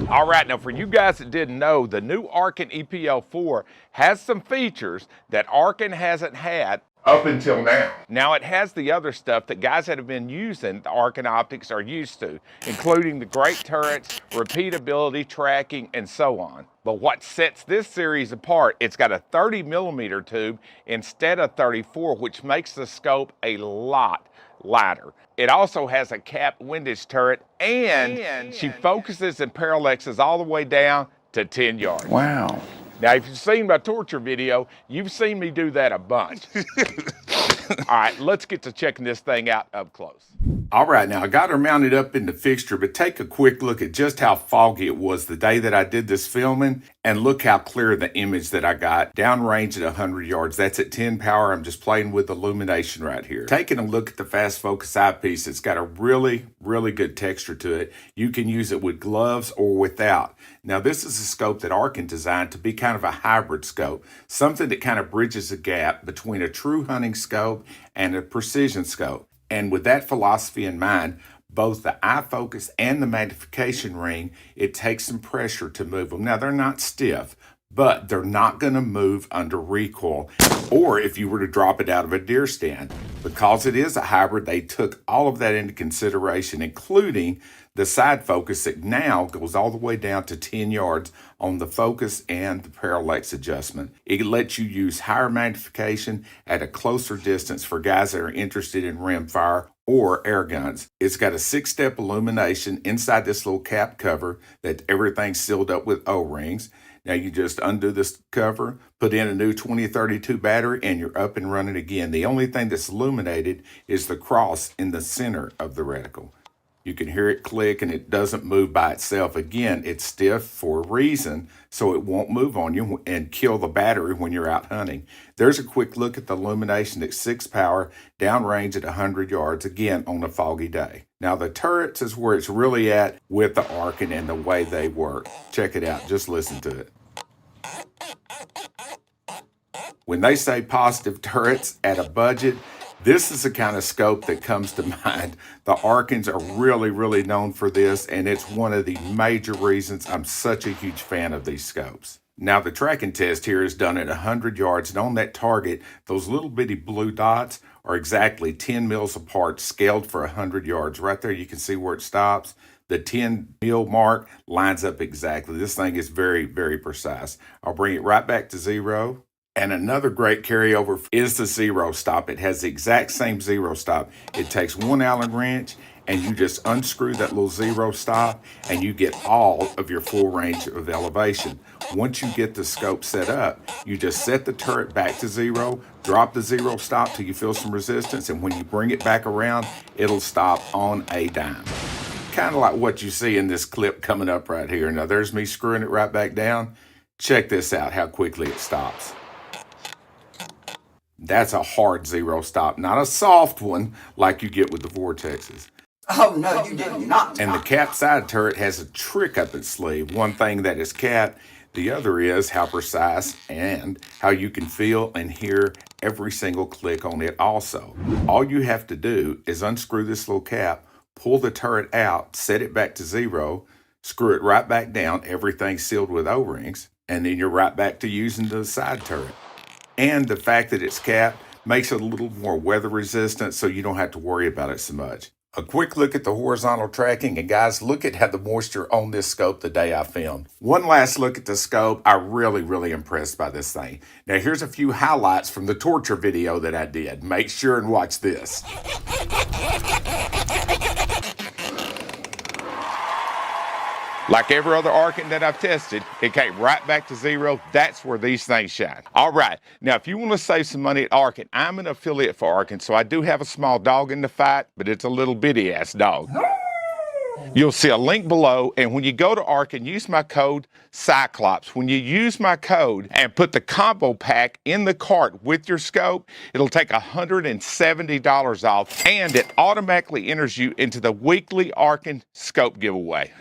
All right, now for you guys that didn't know, the new Arken EP-L-4 has some features that Arken hasn't had up until now. Now it has the other stuff that guys that have been using the Arken optics are used to, including the great turrets, repeatability, tracking, and so on. But what sets this series apart, it's got a 30mm tube instead of 34, which makes the scope a lot lighter. It also has a cap windage turret, and she focuses and parallaxes all the way down to 10 yards. Wow. Now, if you've seen my torture video, you've seen me do that a bunch. All right, let's get to checking this thing out up close. All right, now I got her mounted up in the fixture, but take a quick look at just how foggy it was the day that I did this filming, and look how clear the image that I got downrange at 100 yards. That's at 10 power. I'm just playing with illumination right here. Taking a look at the fast focus eyepiece, it's got a really good texture to it. You can use it with gloves or without. Now, this is a scope that Arken designed to be kind of a hybrid scope, something that kind of bridges the gap between a true hunting scope and a precision scope. And with that philosophy in mind, both the eye focus and the magnification ring, it takes some pressure to move them. Now, they're not stiff, but they're not going to move under recoil, or if you were to drop it out of a deer stand. Because it is a hybrid, they took all of that into consideration, including the side focus that now goes all the way down to 10 yards on the focus and the parallax adjustment. It lets you use higher magnification at a closer distance for guys that are interested in rimfire or air guns. It's got a 6-step illumination inside this little cap cover that everything's sealed up with O-rings. Now you just undo this cover, put in a new 2032 battery, and you're up and running again. The only thing that's illuminated is the cross in the center of the reticle. You can hear it click, and it doesn't move by itself. Again, it's stiff for a reason, so it won't move on you and kill the battery when you're out hunting. There's a quick look at the illumination at 6 power, downrange at 100 yards, again on a foggy day. Now the turrets is where it's really at with the Arken and the way they work. Check it out, just listen to it. When they say positive turrets at a budget, this is the kind of scope that comes to mind. The Arkens are really known for this, and it's one of the major reasons I'm such a huge fan of these scopes. Now the tracking test here is done at 100 yards, and on that target, those little bitty blue dots are exactly 10 mils apart, scaled for 100 yards. Right there you can see where it stops. The 10 mil mark lines up exactly. This thing is very precise. I'll bring it right back to 0. And another great carryover is the zero stop. It has the exact same zero stop. It takes one Allen wrench, and you just unscrew that little zero stop, and you get all of your full range of elevation. Once you get the scope set up, you just set the turret back to 0, drop the zero stop till you feel some resistance, and when you bring it back around, it'll stop on a dime. Kind of like what you see in this clip coming up right here. Now there's me screwing it right back down. Check this out, how quickly it stops. That's a hard zero stop, not a soft one like you get with the Vortexes. Oh, no, you did not. And the cap side turret has a trick up its sleeve. One thing that is capped, the other is how precise and how you can feel and hear every single click on it also. All you have to do is unscrew this little cap, pull the turret out, set it back to 0, screw it right back down, everything's sealed with O-rings, and then you're right back to using the side turret. And the fact that it's capped makes it a little more weather resistant, so you don't have to worry about it so much. A quick look at the horizontal tracking, and guys, look at how the moisture on this scope the day I filmed. One last look at the scope. I'm really impressed by this thing. Now here's a few highlights from the torture video that I did. Make sure and watch this. Like every other Arken that I've tested, it came right back to 0. That's where these things shine. All right, now if you want to save some money at Arken, I'm an affiliate for Arken, so I do have a small dog in the fight, but it's a little bitty ass dog. You'll see a link below, and when you go to Arken, use my code Cyclops. When you use my code and put the combo pack in the cart with your scope, it'll take $170 off, and it automatically enters you into the weekly Arken scope giveaway.